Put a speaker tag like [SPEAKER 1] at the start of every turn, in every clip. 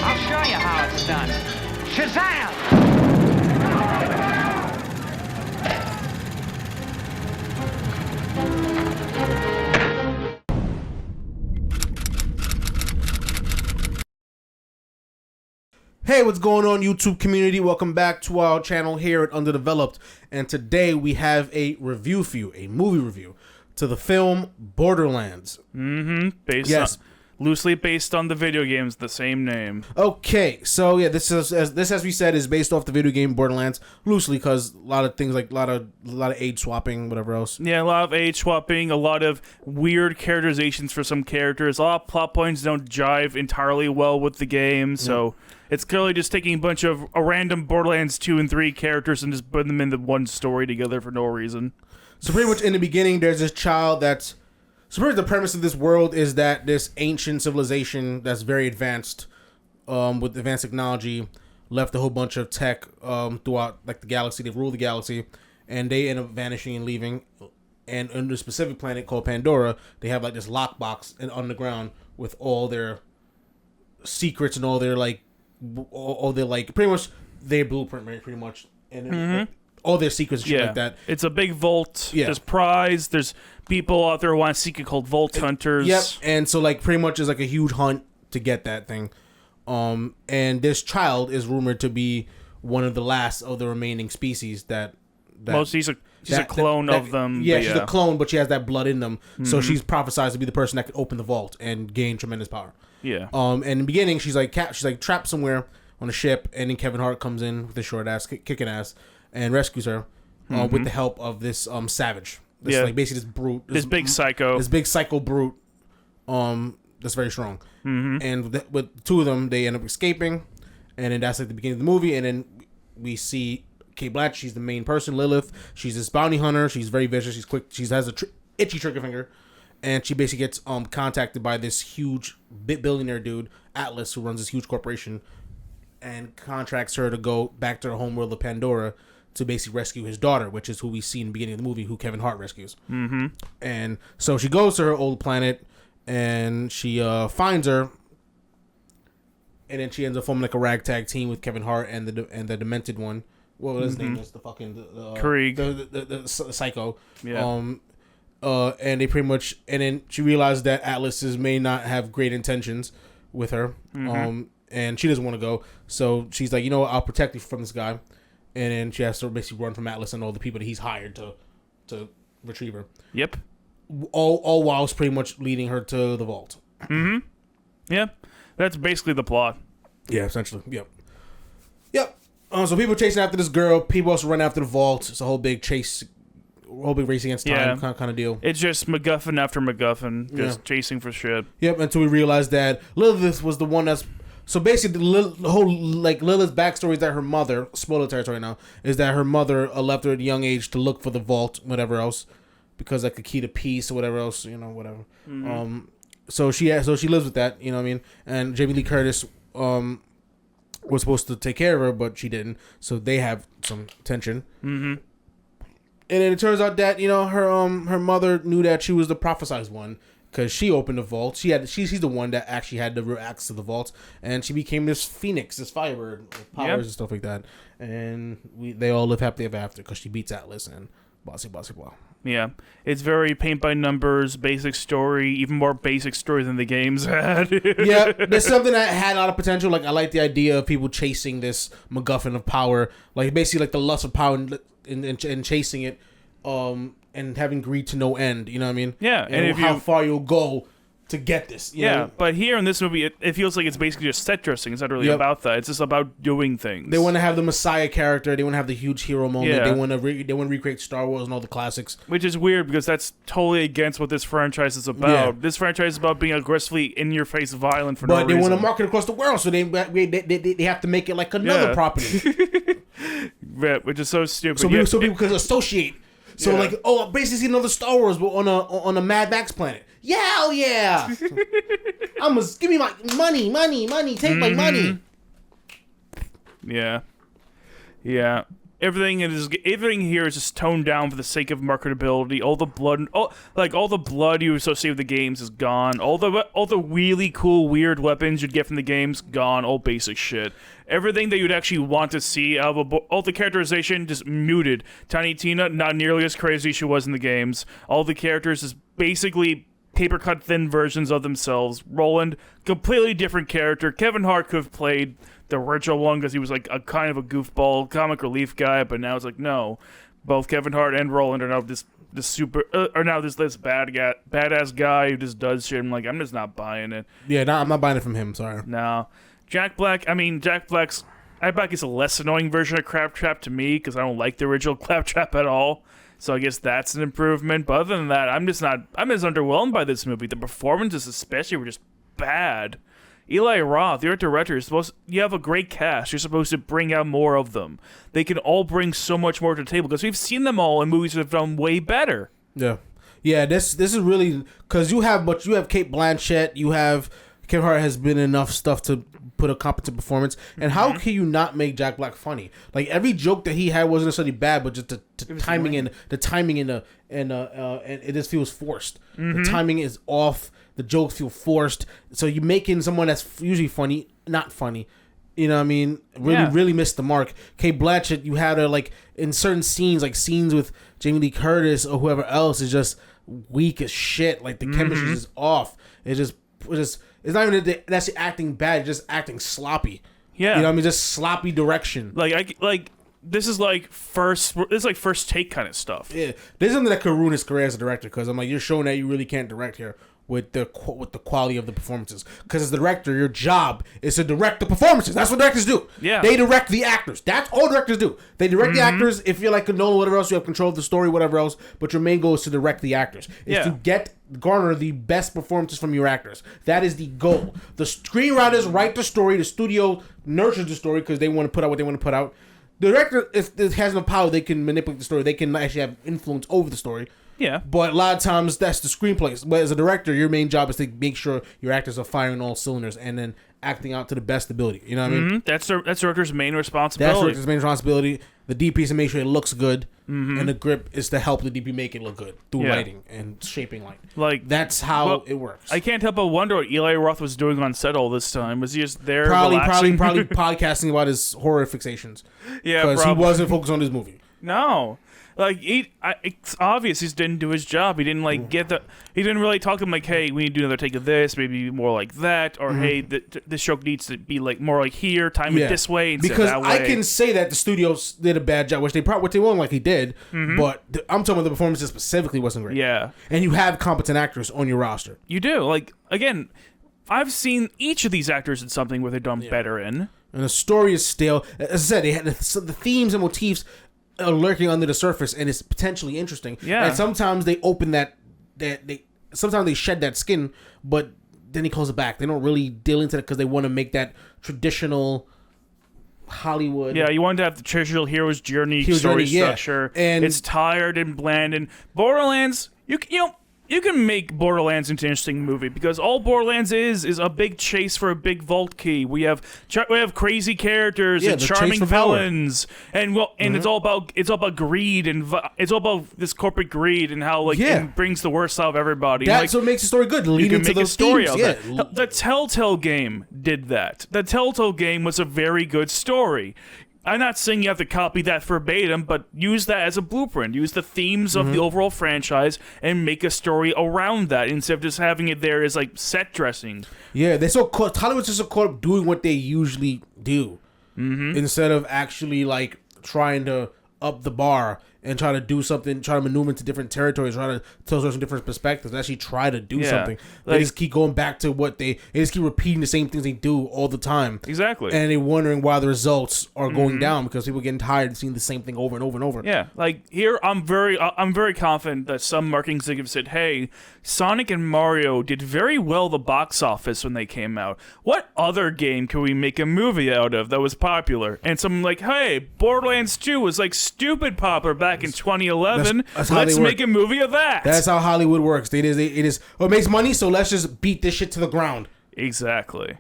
[SPEAKER 1] I'll show you how it's done. Shazam!
[SPEAKER 2] Hey, what's going on, YouTube community? Welcome back to our channel here at Underdeveloped. And today we have a review for you, a movie review to the film Borderlands.
[SPEAKER 3] Loosely based on the video games, the same name.
[SPEAKER 2] Okay, so yeah, this is as we said is based off the video game Borderlands loosely because a lot of things like a lot of age swapping, whatever else.
[SPEAKER 3] Yeah, a lot of age swapping, a lot of weird characterizations for some characters. A lot of plot points don't jive entirely well with the game, so it's clearly just taking a bunch of random Borderlands 2 and 3 characters and just putting them into one story together for no reason. So
[SPEAKER 2] pretty much in the beginning, there's this child that's... So pretty much the premise of this world is that this ancient civilization that's very advanced, with advanced technology, left a whole bunch of tech throughout like the galaxy. They rule the galaxy, and they end up vanishing and leaving. And on the specific planet called Pandora, they have like this lockbox underground with all their secrets and all their pretty much their blueprint, right? Pretty much, and all their secrets and shit like that.
[SPEAKER 3] It's a big vault. Yeah. There's prize. There's people out there who want to seek it called vault hunters.
[SPEAKER 2] Yep. And so like pretty much is like a huge hunt to get that thing. And this child is rumored to be one of the last of the remaining species that
[SPEAKER 3] she's a clone of them.
[SPEAKER 2] Yeah, she's a clone, but she has that blood in them. So she's prophesized to be the person that could open the vault and gain tremendous power.
[SPEAKER 3] Yeah.
[SPEAKER 2] And in the beginning, she's like trapped somewhere on a ship, and then Kevin Hart comes in with a short ass, kicking ass, and rescues her with the help of this savage. Like basically this brute.
[SPEAKER 3] This big psycho.
[SPEAKER 2] This big psycho brute. That's very strong. And with two of them, they end up escaping, and then that's like the beginning of the movie. And then we see Cate Blanchett. She's the main person. Lillith. She's this bounty hunter. She's very vicious. She's quick. She has a itchy trigger finger, and she basically gets contacted by this huge billionaire dude, Atlas, who runs this huge corporation, and contracts her to go back to her homeworld of Pandora to basically rescue his daughter, which is who we see in the beginning of the movie, who Kevin Hart rescues. And so she goes to her old planet, and she finds her, and then she ends up forming like a ragtag team with Kevin Hart and the demented one. What was his name? Was the fucking
[SPEAKER 3] Krieg,
[SPEAKER 2] the psycho.
[SPEAKER 3] Yeah.
[SPEAKER 2] And they pretty much, and then she realized that Atlas may not have great intentions with her. And she doesn't want to go, so she's like, you know what, I'll protect you from this guy. And then she has to basically run from Atlas and all the people that he's hired to retrieve her.
[SPEAKER 3] Yep.
[SPEAKER 2] All whilst pretty much leading her to the vault.
[SPEAKER 3] Yeah. That's basically the plot.
[SPEAKER 2] Yeah, essentially. Yep. So people chasing after this girl. People also run after the vault. It's a whole big chase, whole big race against time kind of deal.
[SPEAKER 3] It's just MacGuffin after MacGuffin, just chasing for shit.
[SPEAKER 2] Yep. Until we realize that Lillith was the one that's... So basically, the whole Lilith's backstory is that her mother, spoiler territory now, is that her mother left her at a young age to look for the vault, whatever else, because like the key to peace or whatever else, whatever. So she lives with that, you know what I mean. And Jamie Lee Curtis was supposed to take care of her, but she didn't. So they have some tension. And then it turns out that her mother knew that she was the prophesized one. Because she opened the vault. She's the one that actually had the real access to the vault. And she became this phoenix, this firebird with powers and stuff like that. And they all live happily ever after because she beats Atlas and blah.
[SPEAKER 3] Yeah. It's very paint by numbers, basic story, even more basic story than the games had.
[SPEAKER 2] Yeah, there's something that had a lot of potential. Like, I like the idea of people chasing this MacGuffin of power. Like, basically like the lust of power and chasing it. And having greed to no end, you know what I mean?
[SPEAKER 3] Yeah.
[SPEAKER 2] And how far you'll go to get this. You know?
[SPEAKER 3] But here in this movie, it feels like it's basically just set dressing. It's not really about that. It's just about doing things.
[SPEAKER 2] They want to have the Messiah character. They want to have the huge hero moment. Yeah. They want to recreate Star Wars and all the classics.
[SPEAKER 3] Which is weird because that's totally against what this franchise is about. Yeah. This franchise is about being aggressively in-your-face violent for no reason.
[SPEAKER 2] But they want to market across the world, so they have to make it like another property.
[SPEAKER 3] Yeah, which is so stupid.
[SPEAKER 2] So people can associate. So basically see another Star Wars but on a Mad Max planet. Yeah, hell yeah! Give me my money, take my money.
[SPEAKER 3] Yeah. everything here is just toned down for the sake of marketability. All the blood you associate with the games is gone. All the really cool, weird weapons you'd get from the games gone. All basic shit. Everything that you'd actually want to see out of all the characterization just muted. Tiny Tina, not nearly as crazy as she was in the games. All the characters is basically paper cut thin versions of themselves. Roland, completely different character. Kevin Hart could have played the original one because he was like a kind of a goofball comic relief guy, but now it's like no, both Kevin Hart and Roland are now this badass guy who just does shit. I'm just not buying it.
[SPEAKER 2] Yeah, no, I'm not buying it from him. Sorry.
[SPEAKER 3] No, Jack Black's I bet he's a less annoying version of Claptrap to me because I don't like the original Claptrap at all. So I guess that's an improvement. But other than that, I'm just underwhelmed by this movie. The performances especially were just bad. Eli Roth, you're a director. You have a great cast. You're supposed to bring out more of them. They can all bring so much more to the table because we've seen them all in movies that have done way better.
[SPEAKER 2] Yeah. This is really because you have Cate Blanchett. You have Kevin Hart has been enough stuff to put a competent performance. And how can you not make Jack Black funny? Like every joke that he had wasn't necessarily bad, but just the timing and it just feels forced. The timing is off. The jokes feel forced. So you're making someone that's usually funny, not funny. You know what I mean? Really missed the mark. Cate Blanchett, you had her like in certain scenes, like scenes with Jamie Lee Curtis or whoever else is just weak as shit. Like the chemistry is off. It's not even that's acting bad, it's just acting sloppy. Yeah. You know what I mean? Just sloppy direction.
[SPEAKER 3] This is like first take kind of stuff.
[SPEAKER 2] Yeah. This is something that could ruin his career as a director because I'm like, you're showing that you really can't direct here with the quality of the performances. Because as a director, your job is to direct the performances. That's what directors do.
[SPEAKER 3] Yeah.
[SPEAKER 2] They direct the actors. That's all directors do. They direct the actors. If you're like Nolan, whatever else, you have control of the story, whatever else. But your main goal is to direct the actors. Is to garner the best performances from your actors. That is the goal. The screenwriters write the story. The studio nurtures the story because they want to put out what they want to put out. The director, if it has no power, they can manipulate the story. They can actually have influence over the story.
[SPEAKER 3] Yeah.
[SPEAKER 2] But a lot of times, that's the screenplay. But as a director, your main job is to make sure your actors are firing all cylinders and then acting out to the best ability. You know what I mean?
[SPEAKER 3] That's director's main responsibility.
[SPEAKER 2] That's director's main responsibility. The DP is to make sure it looks good, and the grip is to help the DP make it look good through lighting and shaping light.
[SPEAKER 3] Like
[SPEAKER 2] that's how it works.
[SPEAKER 3] I can't help but wonder what Eli Roth was doing on set all this time. Was he just there
[SPEAKER 2] probably podcasting about his horror fixations?
[SPEAKER 3] Yeah,
[SPEAKER 2] because he wasn't focused on his movie.
[SPEAKER 3] No. Like it's obvious he didn't do his job. He didn't he didn't really talk to him like, hey, we need to do another take of this, maybe more like that, or hey, this joke needs to be like more like here, time it this way instead
[SPEAKER 2] because
[SPEAKER 3] of that way.
[SPEAKER 2] I can say that the studios did a bad job, which they won't like he did, but I'm talking about the performances specifically wasn't great.
[SPEAKER 3] Yeah, and
[SPEAKER 2] you have competent actors on your roster.
[SPEAKER 3] You do. Like again, I've seen each of these actors in something where they've done better in, and
[SPEAKER 2] the story is stale. As I said, they had the themes and motifs are lurking under the surface, and it's potentially interesting. Yeah, and sometimes they open sometimes they shed that skin, but then they close it back. They don't really deal into it because they want to make that traditional Hollywood.
[SPEAKER 3] Yeah, you want to have the traditional hero's journey story structure, and it's tired and bland. And Borderlands, you can make Borderlands into an interesting movie because all Borderlands is a big chase for a big vault key. We have crazy characters and charming villains, and it's all about greed and it's all about this corporate greed and how it brings the worst out of everybody.
[SPEAKER 2] That's what makes the story good. Leading to the
[SPEAKER 3] story out there. The Telltale game did that. The Telltale game was a very good story. I'm not saying you have to copy that verbatim, but use that as a blueprint. Use the themes of the overall franchise and make a story around that instead of just having it there as like set dressing.
[SPEAKER 2] Yeah, Hollywood's just so caught up doing what they usually do instead of actually like trying to up the bar and try to do something, try to maneuver into different territories, try to tell some different perspectives, actually try to do something. They just keep going back to they just keep repeating the same things they do all the time.
[SPEAKER 3] Exactly.
[SPEAKER 2] And they're wondering why the results are going down because people are getting tired of seeing the same thing over and over and over.
[SPEAKER 3] Yeah, like here I'm very confident that some marketing executives said, hey, Sonic and Mario did very well the box office when they came out. What other game can we make a movie out of that was popular? And someone like, hey, Borderlands 2 was like stupid popular back in 2011. Let's make a movie of that.
[SPEAKER 2] That's how Hollywood works. It is it makes money, so let's just beat this shit to the ground.
[SPEAKER 3] Exactly.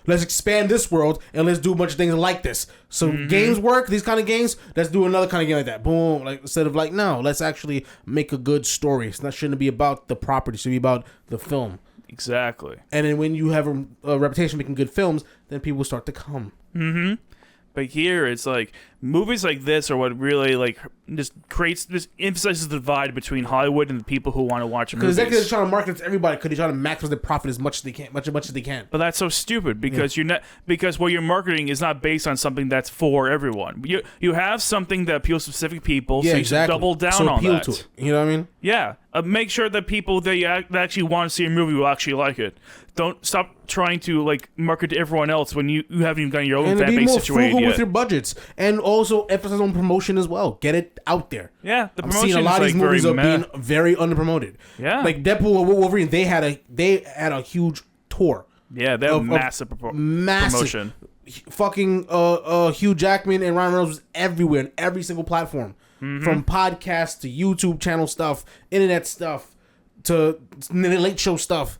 [SPEAKER 2] Let's expand this world and let's do a bunch of things like this. So games work, these kind of games, let's do another kind of game like that. Boom. Like, instead of like, no, let's actually make a good story. It's not shouldn't be about the property, it should be about the film.
[SPEAKER 3] Exactly.
[SPEAKER 2] And then when you have a reputation making good films, then people start to come.
[SPEAKER 3] Mm-hmm. But here, it's like movies like this are what really like just emphasizes the divide between Hollywood and the people who want to watch movies.
[SPEAKER 2] Because they're trying to market it to everybody. Because they're trying to maximize their profit as much as they can, much as they can.
[SPEAKER 3] But that's so stupid because because what you're marketing is not based on something that's for everyone. You have something that appeals to specific people, so you should double down on that.
[SPEAKER 2] To it. You know what I mean?
[SPEAKER 3] Yeah. Make sure that people that actually want to see a movie will actually like it. Don't stop trying to like market to everyone else when you haven't even got your own fan base situated yet. And be more frugal with your budgets, and also emphasize on promotion as well. Get it out there. Yeah, the promotion.
[SPEAKER 2] I'm seeing a lot of these movies are being very underpromoted.
[SPEAKER 3] Yeah,
[SPEAKER 2] like Deadpool and Wolverine, they had a huge tour.
[SPEAKER 3] Yeah, they have massive promotion.
[SPEAKER 2] Fucking Hugh Jackman and Ryan Reynolds was everywhere on every single platform. From podcasts to YouTube channel stuff, internet stuff, to the Late Show stuff,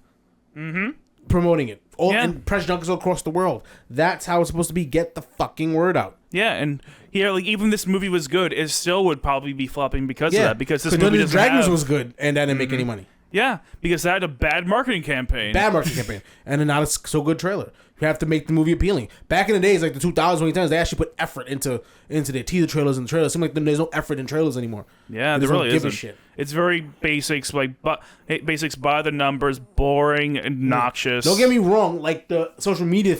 [SPEAKER 2] promoting it. And press junkets across the world. That's how it's supposed to be. Get the fucking word out. Yeah,
[SPEAKER 3] and here, like even this movie was good, it still would probably be flopping because of that. Because this movie
[SPEAKER 2] Dungeons
[SPEAKER 3] doesn't
[SPEAKER 2] Dragons was good, and that didn't make any money.
[SPEAKER 3] Yeah, because that had a bad marketing campaign.
[SPEAKER 2] And not a so good trailer. You have to make the movie appealing. Back in the days, like the 2000s, 2010s, they actually put effort into their teaser trailers and trailers. It seems like there's no effort in trailers anymore.
[SPEAKER 3] Yeah, there really isn't. Shit. It's very basics, basics by the numbers, boring, obnoxious.
[SPEAKER 2] Don't get me wrong, like the social media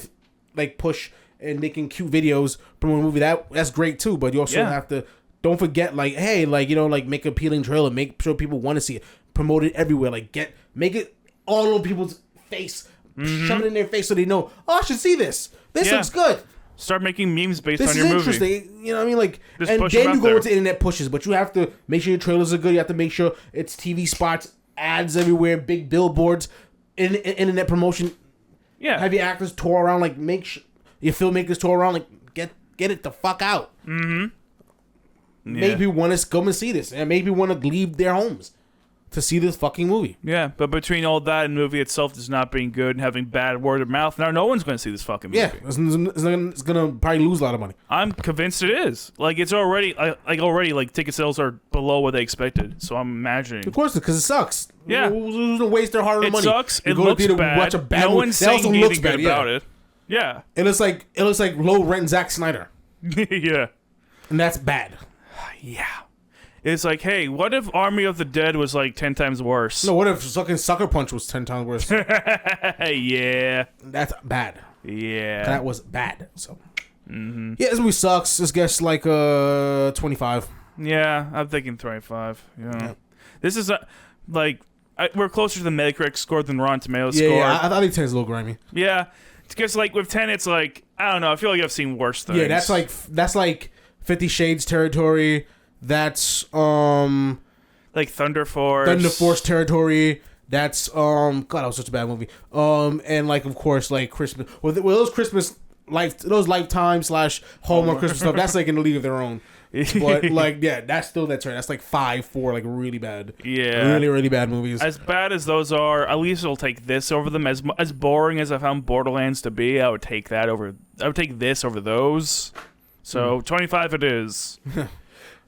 [SPEAKER 2] push and making cute videos promoting a movie, that's great too, but you also have to, don't forget, like, hey, like, you know, like make an appealing trailer, make sure people want to see it, promote it everywhere, like make it all over people's face, shove it in their face so they know, oh, I should see this. This looks good.
[SPEAKER 3] Start making memes based on your movie.
[SPEAKER 2] This is interesting. You know what I mean? Like, just and then you go into internet pushes, but you have to make sure your trailers are good. You have to make sure it's TV spots, ads everywhere, big billboards, internet promotion. Yeah. Have your actors tour around, like, make sure your filmmakers tour around, like, get it the fuck out. Mm-hmm. Yeah. Maybe want to come and see this, and maybe want to leave their homes to see this fucking movie.
[SPEAKER 3] Yeah, but between all that and the movie itself just not being good and having bad word of mouth, now no one's going to see this fucking movie.
[SPEAKER 2] Yeah, it's going to probably lose a lot of money.
[SPEAKER 3] I'm convinced it is. Like, it's already, ticket sales are below what they expected, so I'm imagining.
[SPEAKER 2] Of course, because it sucks.
[SPEAKER 3] Yeah.
[SPEAKER 2] Who's going to waste their hard-earned money?
[SPEAKER 3] It sucks. It looks bad.
[SPEAKER 2] Watch a bad
[SPEAKER 3] no one's saying anything good about it. Yeah.
[SPEAKER 2] It looks like low-rent Zack Snyder.
[SPEAKER 3] Yeah.
[SPEAKER 2] And that's bad.
[SPEAKER 3] Yeah. It's like, hey, what if Army of the Dead was like 10 times worse?
[SPEAKER 2] No, what if fucking Sucker Punch was 10 times worse?
[SPEAKER 3] Yeah.
[SPEAKER 2] That's bad.
[SPEAKER 3] Yeah.
[SPEAKER 2] That was bad. So, yeah, this movie sucks. This gets like 25.
[SPEAKER 3] Yeah, I'm thinking 25. Yeah. This is we're closer to the Metacritic score than Rotten Tomatoes score.
[SPEAKER 2] Yeah, I think 10 is a little grimy.
[SPEAKER 3] Yeah, because like with 10, it's like, I don't know. I feel like I've seen worse things.
[SPEAKER 2] Yeah, that's like 50 Shades territory. That's
[SPEAKER 3] like Thunder Force
[SPEAKER 2] territory. That's God, that was such a bad movie. And like, of course, like Christmas. Well, those Christmas Lifetime / Hallmark Christmas stuff. That's like in the league of their own. But like, yeah, that's still that's right. That's like 5 for like really bad.
[SPEAKER 3] Yeah,
[SPEAKER 2] really really bad movies.
[SPEAKER 3] As bad as those are, at least it'll take this over them. As boring as I found Borderlands to be, I would take that over. I would take this over those. So 25 it is.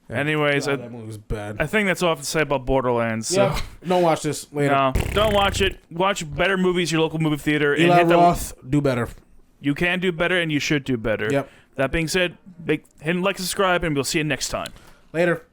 [SPEAKER 3] Anyways,
[SPEAKER 2] God, that movie was bad.
[SPEAKER 3] I think that's all I have to say about Borderlands.
[SPEAKER 2] Yeah,
[SPEAKER 3] so.
[SPEAKER 2] Don't watch this later.
[SPEAKER 3] No, don't watch it. Watch better movies, your local movie theater.
[SPEAKER 2] Eli Roth, do better.
[SPEAKER 3] You can do better, and you should do better.
[SPEAKER 2] Yep.
[SPEAKER 3] That being said, hit like, subscribe, and we'll see you next time.
[SPEAKER 2] Later.